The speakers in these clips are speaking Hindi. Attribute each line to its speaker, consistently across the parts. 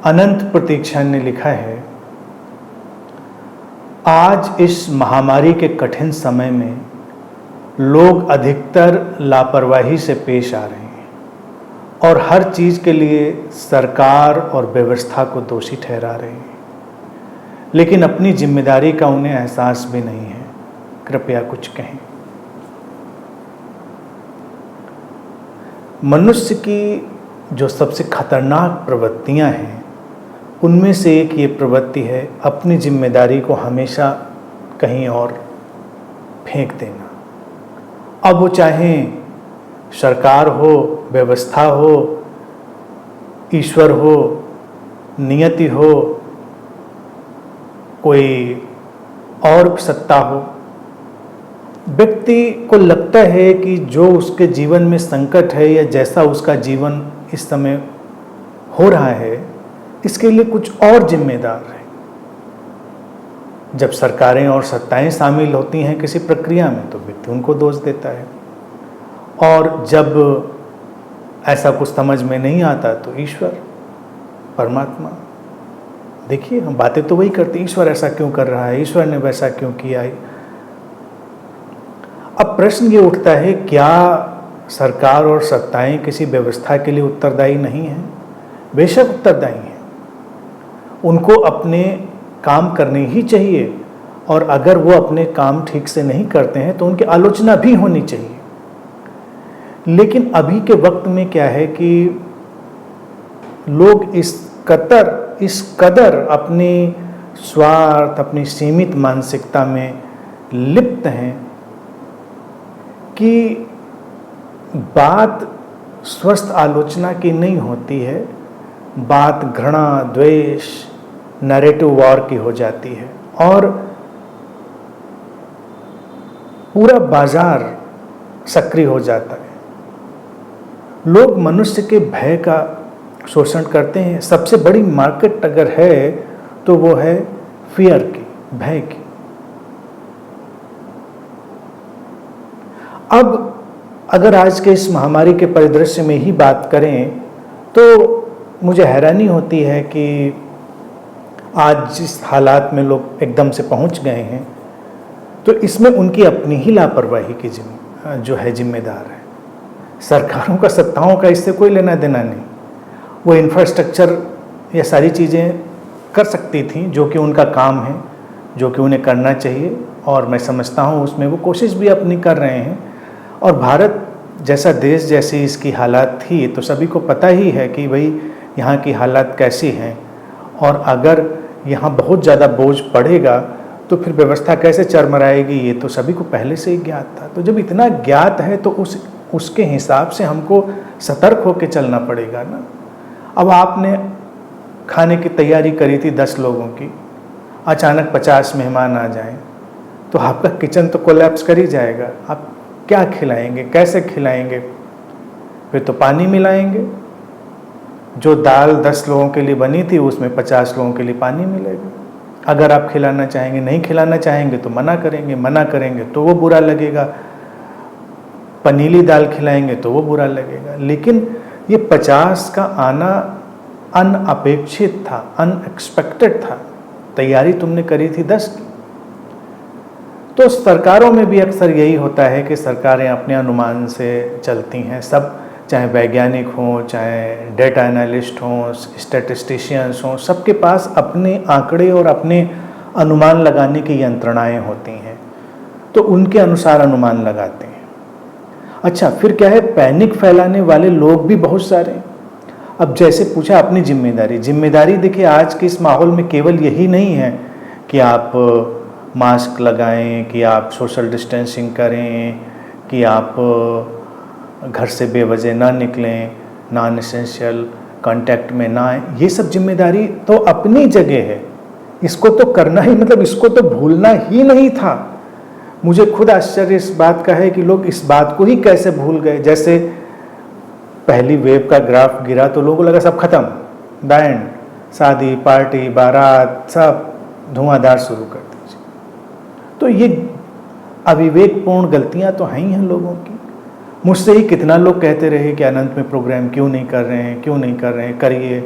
Speaker 1: अनंत प्रतीक्षा ने लिखा है, आज इस महामारी के कठिन समय में लोग अधिकतर लापरवाही से पेश आ रहे हैं और हर चीज़ के लिए सरकार और व्यवस्था को दोषी ठहरा रहे हैं, लेकिन अपनी जिम्मेदारी का उन्हें एहसास भी नहीं है। कृपया कुछ कहें। मनुष्य की जो सबसे खतरनाक प्रवृत्तियां हैं, उनमें से एक ये प्रवृत्ति है अपनी जिम्मेदारी को हमेशा कहीं और फेंक देना। अब वो चाहे सरकार हो, व्यवस्था हो, ईश्वर हो, नियति हो, कोई और सत्ता हो। व्यक्ति को लगता है कि जो उसके जीवन में संकट है या जैसा उसका जीवन इस समय हो रहा है, इसके लिए कुछ और जिम्मेदार है। जब सरकारें और सत्ताएं शामिल होती हैं किसी प्रक्रिया में तो व्यक्ति उनको दोष देता है, और जब ऐसा कुछ समझ में नहीं आता तो ईश्वर, परमात्मा। देखिए, हम बातें तो वही करते हैं, ईश्वर ऐसा क्यों कर रहा है, ईश्वर ने वैसा क्यों किया है। अब प्रश्न ये उठता है, क्या सरकार और सत्ताएं किसी व्यवस्था के लिए उत्तरदायी नहीं हैं? बेशक उत्तरदायी हैं, उनको अपने काम करने ही चाहिए, और अगर वो अपने काम ठीक से नहीं करते हैं तो उनकी आलोचना भी होनी चाहिए। लेकिन अभी के वक्त में क्या है कि लोग इस कदर अपनी स्वार्थ, अपनी सीमित मानसिकता में लिप्त हैं कि बात स्वस्थ आलोचना की नहीं होती है, बात घृणा, द्वेष, नैरेटिव वॉर की हो जाती है, और पूरा बाजार सक्रिय हो जाता है। लोग मनुष्य के भय का शोषण करते हैं। सबसे बड़ी मार्केट अगर है तो वो है फियर की, भय की। अब अगर आज के इस महामारी के परिदृश्य में ही बात करें तो मुझे हैरानी होती है कि आज जिस हालात में लोग एकदम से पहुंच गए हैं, तो इसमें उनकी अपनी ही लापरवाही की जो है जिम्मेदार है। सरकारों का, सत्ताओं का इससे कोई लेना देना नहीं। वो इंफ्रास्ट्रक्चर या सारी चीज़ें कर सकती थी जो कि उनका काम है, जो कि उन्हें करना चाहिए, और मैं समझता हूँ उसमें वो कोशिश भी अपनी कर रहे हैं। और भारत जैसा देश, जैसी इसकी हालात थी, तो सभी को पता ही है कि भाई यहाँ की हालात कैसी हैं, और अगर यहाँ बहुत ज़्यादा बोझ पड़ेगा तो फिर व्यवस्था कैसे चरमराएगी, ये तो सभी को पहले से ही ज्ञात था। तो जब इतना ज्ञात है तो उसके हिसाब से हमको सतर्क होकर चलना पड़ेगा ना। अब आपने खाने की तैयारी करी थी 10 लोगों की, अचानक 50 मेहमान आ जाएं तो आपका किचन तो कोलैप्स कर ही जाएगा। आप क्या खिलाएंगे, कैसे खिलाएंगे? फिर तो पानी मिलाएंगे। जो दाल 10 लोगों के लिए बनी थी उसमें 50 लोगों के लिए पानी मिलेगा। अगर आप खिलाना चाहेंगे, नहीं खिलाना चाहेंगे तो मना करेंगे तो वो बुरा लगेगा। पनीली दाल खिलाएंगे तो वो बुरा लगेगा। लेकिन ये 50 का आना अनअपेक्षित था, अनएक्सपेक्टेड था। तैयारी तुमने करी थी 10 की। तो सरकारों में भी अक्सर यही होता है कि सरकारें अपने अनुमान से चलती हैं। सब, चाहे वैज्ञानिक हों, चाहे डेटा एनालिस्ट हों, स्टैटिस्टिशियंस हों, सबके पास अपने आंकड़े और अपने अनुमान लगाने की यंत्रणाएं होती हैं, तो उनके अनुसार अनुमान लगाते हैं। अच्छा, फिर क्या है, पैनिक फैलाने वाले लोग भी बहुत सारे हैं। अब जैसे पूछा अपनी जिम्मेदारी देखिए, आज के इस माहौल में केवल यही नहीं है कि आप मास्क लगाएं, कि आप सोशल डिस्टेंसिंग करें, कि आप घर से बेवजह ना निकलें, नॉन एसेंशियल कांटेक्ट में ना आए। ये सब जिम्मेदारी तो अपनी जगह है, इसको तो करना ही, मतलब इसको तो भूलना ही नहीं था। मुझे खुद आश्चर्य इस बात का है कि लोग इस बात को ही कैसे भूल गए। जैसे पहली वेव का ग्राफ गिरा तो लोगों को लगा सब खत्म, बैंड, शादी, पार्टी, बारात, सब धुआंधार शुरू कर दीजिए। तो ये अविवेकपूर्ण गलतियां तो हैं ही हैं लोगों की। मुझसे ही कितना लोग कहते रहे कि अनंत में प्रोग्राम क्यों नहीं कर रहे हैं, करिए।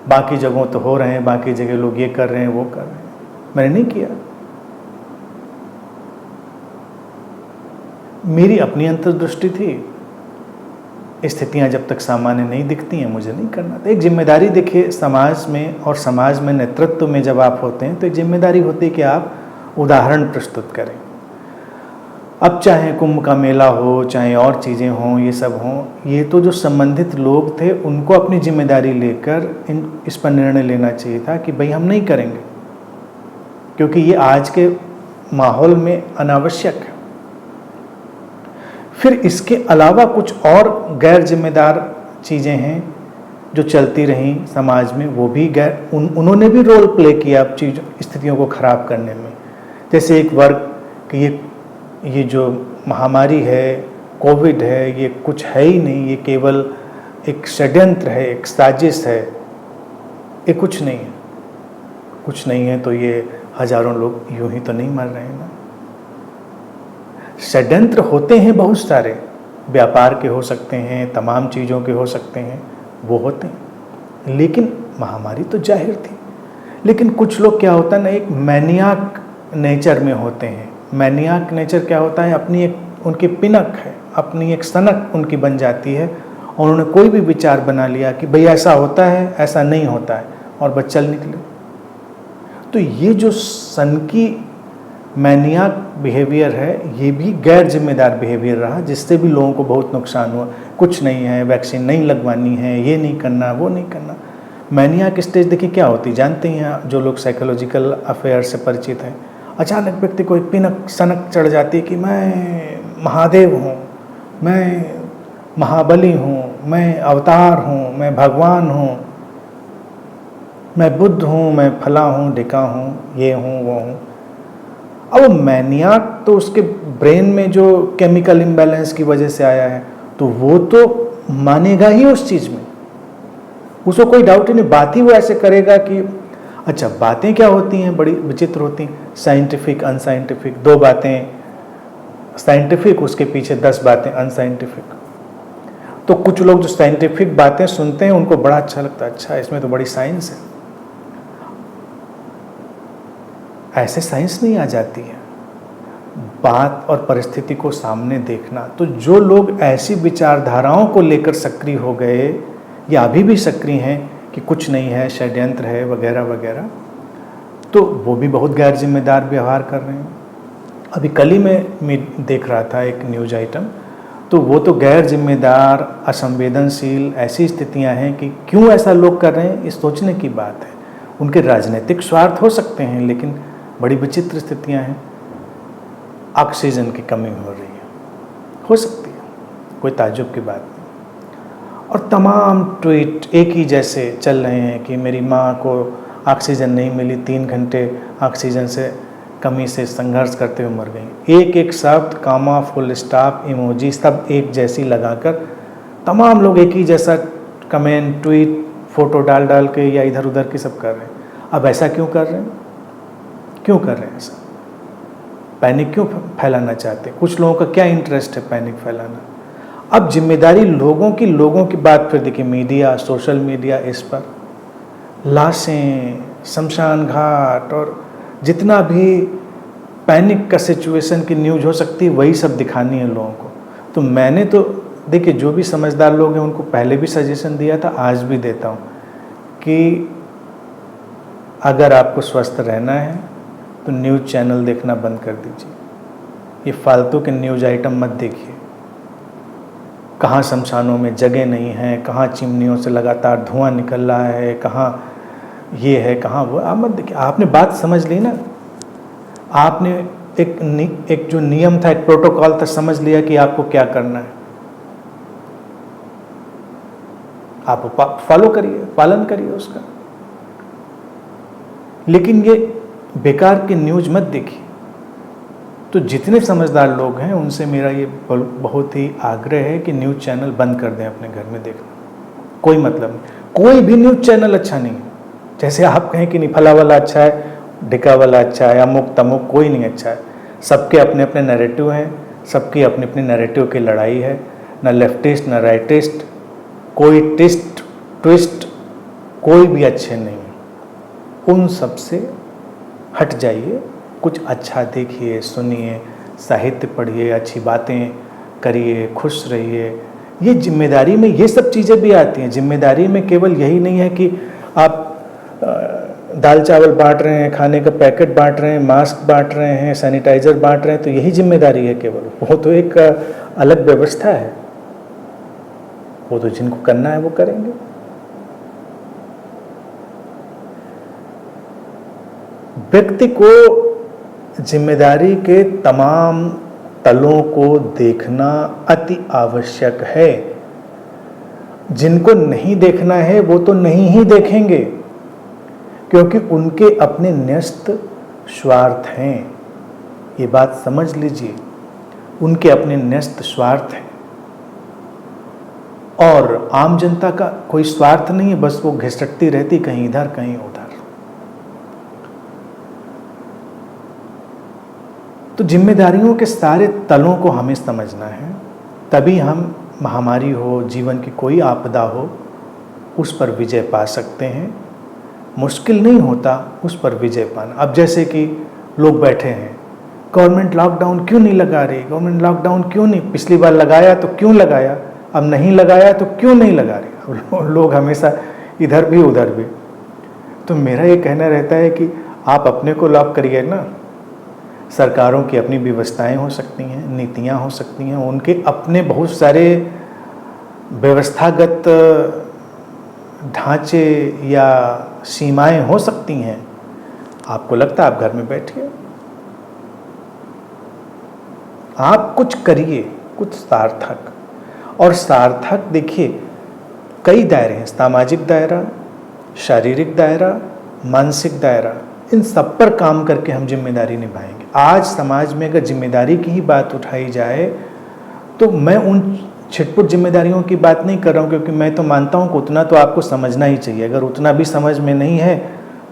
Speaker 1: बाकी जगहों तो हो रहे हैं, बाकी जगह लोग ये कर रहे हैं, वो कर रहे हैं। मैंने नहीं किया। मेरी अपनी अंतर्दृष्टि थी, स्थितियां जब तक सामान्य नहीं दिखती हैं मुझे नहीं करना था। एक जिम्मेदारी देखिए समाज में, और समाज में नेतृत्व में जब आप होते हैं तो एक जिम्मेदारी होती है कि आप उदाहरण प्रस्तुत करें। अब चाहे कुंभ का मेला हो, चाहे और चीज़ें हों, ये सब हों, ये तो जो संबंधित लोग थे उनको अपनी जिम्मेदारी लेकर इस पर निर्णय लेना चाहिए था कि भाई हम नहीं करेंगे, क्योंकि ये आज के माहौल में अनावश्यक है। फिर इसके अलावा कुछ और गैर जिम्मेदार चीज़ें हैं जो चलती रहीं समाज में, वो भी उन्होंने भी रोल प्ले किया स्थितियों को ख़राब करने में। जैसे एक वर्ग कि ये जो महामारी है, कोविड है, ये कुछ है ही नहीं, ये केवल एक षड्यंत्र है, एक साजिश है, ये कुछ नहीं है। कुछ नहीं है तो ये हजारों लोग यूं ही तो नहीं मर रहे हैं ना। षड्यंत्र होते हैं बहुत सारे, व्यापार के हो सकते हैं, तमाम चीज़ों के हो सकते हैं, वो होते हैं, लेकिन महामारी तो जाहिर थी। लेकिन कुछ लोग क्या होता है ना, एक मैनियाक नेचर में होते हैं। मैनियाक नेचर क्या होता है, अपनी एक उनकी पिनक है, अपनी एक सनक उनकी बन जाती है, और उन्होंने कोई भी विचार बना लिया कि भाई ऐसा होता है, ऐसा नहीं होता है, और बस चल निकले। तो ये जो सनकी मैनियाक बिहेवियर है, ये भी गैर जिम्मेदार बिहेवियर रहा, जिससे भी लोगों को बहुत नुकसान हुआ। कुछ नहीं है, वैक्सीन नहीं लगवानी है, ये नहीं करना, वो नहीं करना। मैनियाक स्टेज देखिए क्या होती, जानते हैं जो लोग साइकोलॉजिकल अफेयर से परिचित हैं, अचानक व्यक्ति को एक पिनक सनक चढ़ जाती है कि मैं महादेव हूँ, मैं महाबली हूँ, मैं अवतार हूँ, मैं भगवान हूँ, मैं बुद्ध हूँ, मैं फला हूँ, ढिका हूँ, ये हूँ, वो हूँ। अब मैनियाक तो उसके ब्रेन में जो केमिकल इम्बैलेंस की वजह से आया है, तो वो तो मानेगा ही उस चीज़ में, उसको कोई डाउट ही नहीं। बात ही वो ऐसे करेगा कि अच्छा, बातें क्या होती हैं, बड़ी विचित्र होती हैं, साइंटिफिक अनसाइंटिफिक। 2 बातें साइंटिफिक, उसके पीछे 10 बातें अनसाइंटिफिक। तो कुछ लोग जो साइंटिफिक बातें सुनते हैं उनको बड़ा अच्छा लगता है, अच्छा इसमें तो बड़ी साइंस है। ऐसे साइंस नहीं आ जाती है, बात और परिस्थिति को सामने देखना। तो जो लोग ऐसी विचारधाराओं को लेकर सक्रिय हो गए या अभी भी सक्रिय हैं कि कुछ नहीं है, षड्यंत्र है, वगैरह वगैरह, तो वो भी बहुत गैर जिम्मेदार व्यवहार कर रहे हैं। अभी कल ही मैं देख रहा था एक न्यूज आइटम, तो वो तो गैर जिम्मेदार, असंवेदनशील ऐसी स्थितियां हैं कि क्यों ऐसा लोग कर रहे हैं, इस सोचने की बात है। उनके राजनीतिक स्वार्थ हो सकते हैं, लेकिन बड़ी विचित्र स्थितियां हैं। ऑक्सीजन की कमी हो रही है, हो सकती है, कोई ताज्जुब की बात नहीं। और तमाम ट्वीट एक ही जैसे चल रहे हैं कि मेरी माँ को ऑक्सीजन नहीं मिली, 3 घंटे ऑक्सीजन से कमी से संघर्ष करते हुए मर गई। एक एक शब्द, कामा, फुल स्टॉप, इमोजी, सब एक जैसी लगाकर तमाम लोग एक ही जैसा कमेंट, ट्वीट, फोटो डाल डाल के या इधर उधर की सब कर रहे हैं। अब ऐसा क्यों कर रहे हैं, क्यों कर रहे हैं ऐसा? पैनिक क्यों फैलाना चाहते हैं? कुछ लोगों का क्या इंटरेस्ट है पैनिक फैलाना? अब जिम्मेदारी लोगों की बात फिर देखिए, मीडिया, सोशल मीडिया, इस पर लाशें, शमशान घाट और जितना भी पैनिक का सिचुएशन की न्यूज हो सकती है वही सब दिखानी है लोगों को। तो मैंने तो देखिए जो भी समझदार लोग हैं उनको पहले भी सजेशन दिया था, आज भी देता हूँ कि अगर आपको स्वस्थ रहना है तो न्यूज़ चैनल देखना बंद कर दीजिए। ये फालतू के न्यूज़ आइटम मत देखिए। कहाँ शमशानों में जगह नहीं है, कहाँ चिमनियों से लगातार धुआं निकल रहा है, कहाँ ये है, कहाँ वो, आप मत देखिए। आपने बात समझ ली ना, आपने एक जो नियम था, एक प्रोटोकॉल था, समझ लिया कि आपको क्या करना है, आप फॉलो करिए, पालन करिए उसका। लेकिन ये बेकार की न्यूज़ मत देखिए। तो जितने समझदार लोग हैं उनसे मेरा ये बहुत ही आग्रह है कि न्यूज़ चैनल बंद कर दें अपने घर में देखना। कोई मतलब नहीं, कोई भी न्यूज़ चैनल अच्छा नहीं है। जैसे आप कहें कि नहीं फला वाला अच्छा है, ढिका वाला अच्छा है, अमुक तमुक, कोई नहीं अच्छा है। सबके अपने अपने नैरेटिव हैं, सबकी अपनी अपनी नैरेटिव की लड़ाई है। ना लेफ्टिस्ट ना राइटिस्ट, कोई ट्विस्ट कोई भी अच्छे नहीं हैं, उन सब से हट जाइए, कुछ अच्छा देखिए, सुनिए, साहित्य पढ़िए, अच्छी बातें करिए, खुश रहिए। ये जिम्मेदारी में ये सब चीज़ें भी आती हैं। जिम्मेदारी में केवल यही नहीं है कि आप दाल चावल बांट रहे हैं, खाने का पैकेट बांट रहे हैं, मास्क बांट रहे हैं, सैनिटाइज़र बांट रहे हैं, तो यही जिम्मेदारी है केवल। वो तो एक अलग व्यवस्था है, वो तो जिनको करना है वो करेंगे। व्यक्ति को जिम्मेदारी के तमाम तलों को देखना अति आवश्यक है। जिनको नहीं देखना है वो तो नहीं ही देखेंगे, क्योंकि उनके अपने न्यस्त स्वार्थ हैं। ये बात समझ लीजिए, उनके अपने न्यस्त स्वार्थ हैं और आम जनता का कोई स्वार्थ नहीं है, बस वो घिसटती रहती कहीं इधर कहीं उधर। तो जिम्मेदारियों के सारे तलों को हमें समझना है, तभी हम महामारी हो, जीवन की कोई आपदा हो, उस पर विजय पा सकते हैं। मुश्किल नहीं होता उस पर विजय पाना। अब जैसे कि लोग बैठे हैं, गवर्नमेंट लॉकडाउन क्यों नहीं लगा रही, गवर्नमेंट लॉकडाउन क्यों नहीं, पिछली बार लगाया तो क्यों लगाया, अब नहीं लगाया तो क्यों नहीं लगा रही। लोग हमेशा इधर भी उधर भी। तो मेरा ये कहना रहता है कि आप अपने को लॉक करिए ना। सरकारों की अपनी व्यवस्थाएं हो सकती हैं, नीतियां हो सकती हैं, उनके अपने बहुत सारे व्यवस्थागत ढांचे या सीमाएं हो सकती हैं। आपको लगता है आप घर में बैठिए, आप कुछ करिए, कुछ सार्थक। और सार्थक देखिए कई दायरे हैं, सामाजिक दायरा, शारीरिक दायरा, मानसिक दायरा, इन सब पर काम करके हम जिम्मेदारी निभाएंगे। आज समाज में अगर जिम्मेदारी की ही बात उठाई जाए तो मैं उन छिटपुट जिम्मेदारियों की बात नहीं कर रहा हूँ, क्योंकि मैं तो मानता हूँ कि उतना तो आपको समझना ही चाहिए। अगर उतना भी समझ में नहीं है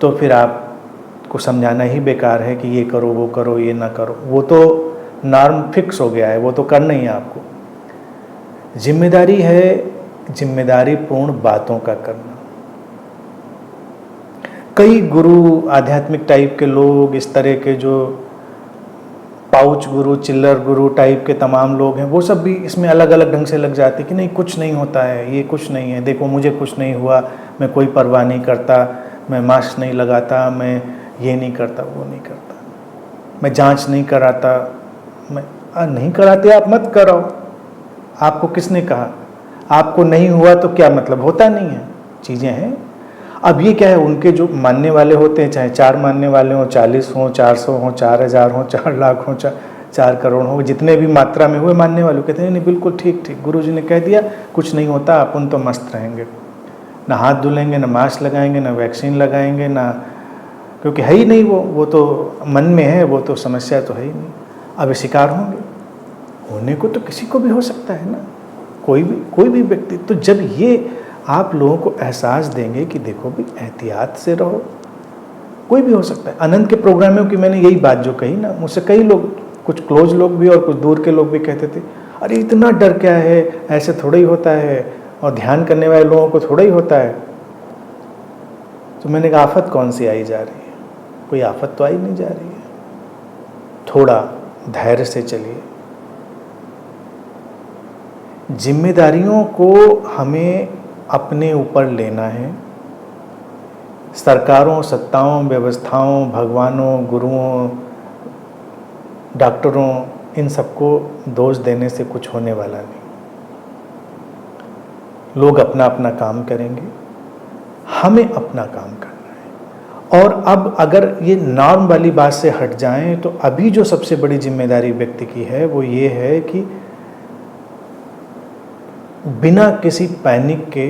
Speaker 1: तो फिर आपको समझाना ही बेकार है कि ये करो, वो करो, ये ना करो। वो तो नॉर्म फिक्स हो गया है, वो तो करना ही है आपको। जिम्मेदारी है जिम्मेदारी पूर्ण बातों का करना। कई गुरु, आध्यात्मिक टाइप के लोग, इस तरह के जो पाउच गुरु, चिल्लर गुरु टाइप के तमाम लोग हैं, वो सब भी इसमें अलग अलग ढंग से लग जाते कि नहीं कुछ नहीं होता है, ये कुछ नहीं है, देखो मुझे कुछ नहीं हुआ, मैं कोई परवाह नहीं करता, मैं मास्क नहीं लगाता, मैं ये नहीं करता, वो नहीं करता, मैं जांच नहीं कराता, मैं नहीं कराते आप मत कराओ। आपको किसने कहा? आपको नहीं हुआ तो क्या मतलब, होता नहीं है, चीज़ें हैं। अब ये क्या है, उनके जो मानने वाले होते हैं, चाहे 4 मानने वाले हों, 40 हों, 400 हों, 4000 हों, 4 लाख हों, 4 करोड़ हों, जितने भी मात्रा में हुए मानने वाले कहते हैं नहीं बिल्कुल ठीक ठीक, गुरुजी ने कह दिया कुछ नहीं होता, अपन तो मस्त रहेंगे, ना हाथ धुलेंगे, ना मास्क लगाएंगे, ना वैक्सीन लगाएंगे, ना, क्योंकि है ही नहीं वो तो मन में है, वो तो समस्या तो है ही नहीं। अब शिकार होंगे, होने को तो किसी को भी हो सकता है ना, कोई भी व्यक्ति। तो जब ये आप लोगों को एहसास देंगे कि देखो भी एहतियात से रहो, कोई भी हो सकता है। अनंत के प्रोग्राम में कि मैंने यही बात जो कही ना, मुझसे कई लोग, कुछ क्लोज लोग भी और कुछ दूर के लोग भी कहते थे अरे इतना डर क्या है, ऐसे थोड़ा ही होता है, और ध्यान करने वाले लोगों को थोड़ा ही होता है। तो मैंने कहा आफत कौन सी आई जा रही है, कोई आफत तो आई नहीं जा रही है, थोड़ा धैर्य से चलिए। जिम्मेदारियों को हमें अपने ऊपर लेना है। सरकारों, सत्ताओं, व्यवस्थाओं, भगवानों, गुरुओं, डॉक्टरों, इन सबको दोष देने से कुछ होने वाला नहीं। लोग अपना अपना काम करेंगे, हमें अपना काम करना है। और अब अगर ये नॉर्म वाली बात से हट जाएं तो अभी जो सबसे बड़ी जिम्मेदारी व्यक्ति की है वो ये है कि बिना किसी पैनिक के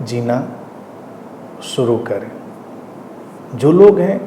Speaker 1: जीना शुरू करें। जो लोग हैं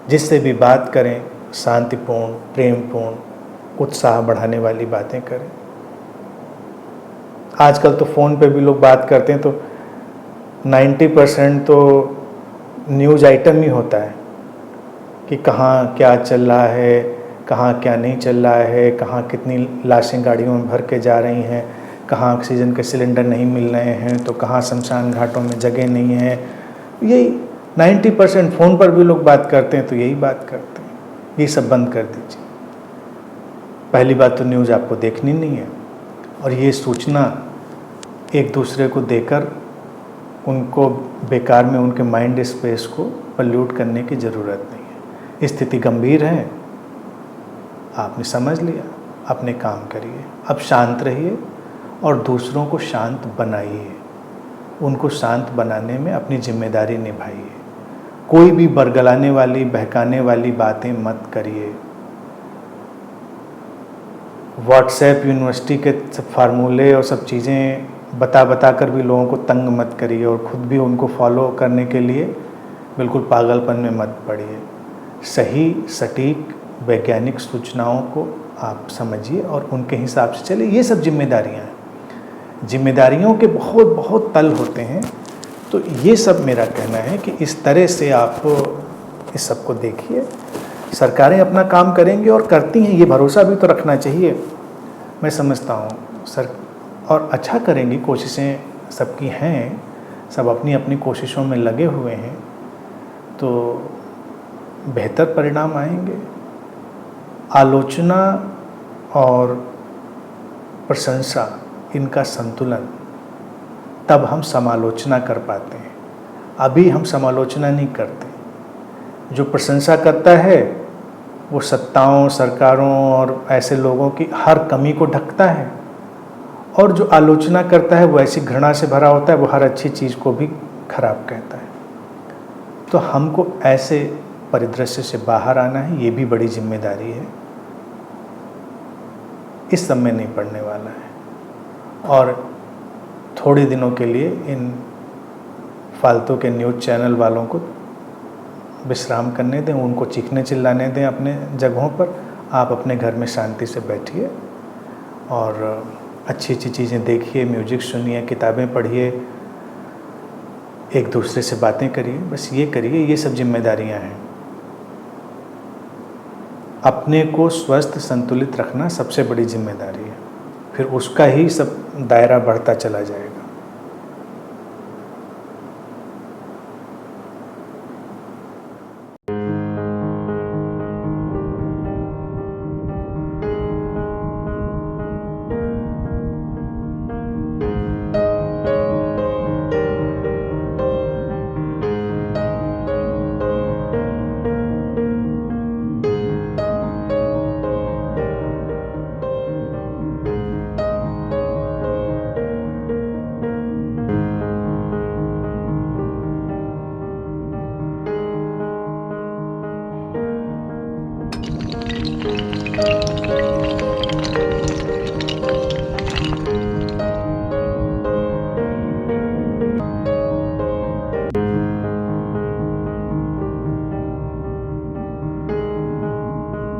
Speaker 1: जिससे भी बात करें, शांतिपूर्ण, प्रेमपूर्ण, उत्साह बढ़ाने वाली बातें करें। आजकल तो फ़ोन पे भी लोग बात करते हैं तो 90% तो न्यूज़ आइटम ही होता है कि कहाँ क्या चल रहा है, कहाँ क्या नहीं चल रहा है, कहाँ कितनी लाशें गाड़ियों में भर के जा रही हैं, कहाँ ऑक्सीजन के सिलेंडर नहीं मिल रहे हैं, तो कहाँ शमशान घाटों में जगह नहीं है। यही 90% फ़ोन पर भी लोग बात करते हैं तो यही बात करते हैं। ये सब बंद कर दीजिए। पहली बात तो न्यूज़ आपको देखनी नहीं है, और ये सूचना एक दूसरे को देकर उनको बेकार में उनके माइंड स्पेस को पल्यूट करने की ज़रूरत नहीं है। स्थिति गंभीर है, आपने समझ लिया, अपने काम करिए। अब शांत रहिए और दूसरों को शांत बनाइए। उनको शांत बनाने में अपनी जिम्मेदारी निभाइए। कोई भी बरगलाने वाली, बहकाने वाली बातें मत करिए। व्हाट्सएप यूनिवर्सिटी के सब फार्मूले और सब चीज़ें बता कर भी लोगों को तंग मत करिए, और ख़ुद भी उनको फॉलो करने के लिए बिल्कुल पागलपन में मत पड़िए। सही सटीक वैज्ञानिक सूचनाओं को आप समझिए और उनके हिसाब से चलिए। ये सब जिम्मेदारियां हैं। जिम्मेदारियों के बहुत बहुत तल होते हैं। तो ये सब मेरा कहना है कि इस तरह से आप इस सब को देखिए। सरकारें अपना काम करेंगी और करती हैं, ये भरोसा भी तो रखना चाहिए। मैं समझता हूँ सर, और अच्छा करेंगी, कोशिशें सबकी हैं, सब अपनी अपनी कोशिशों में लगे हुए हैं, तो बेहतर परिणाम आएंगे। आलोचना और प्रशंसा, इनका संतुलन, तब हम समालोचना कर पाते हैं। अभी हम समालोचना नहीं करते। जो प्रशंसा करता है वो सत्ताओं, सरकारों और ऐसे लोगों की हर कमी को ढकता है, और जो आलोचना करता है वो ऐसी घृणा से भरा होता है, वो हर अच्छी चीज़ को भी खराब कहता है। तो हमको ऐसे परिदृश्य से बाहर आना है, ये भी बड़ी जिम्मेदारी है। इस सब में नहीं पड़ने वाला है, और थोड़े दिनों के लिए इन फालतू के न्यूज़ चैनल वालों को विश्राम करने दें, उनको चीखने चिल्लाने दें अपने जगहों पर। आप अपने घर में शांति से बैठिए और अच्छी अच्छी चीज़ें देखिए, म्यूजिक सुनिए, किताबें पढ़िए, एक दूसरे से बातें करिए। बस ये करिए, ये सब जिम्मेदारियां हैं। अपने को स्वस्थ संतुलित रखना सबसे बड़ी जिम्मेदारी है, फिर उसका ही सब दायरा बढ़ता चला जाएगा।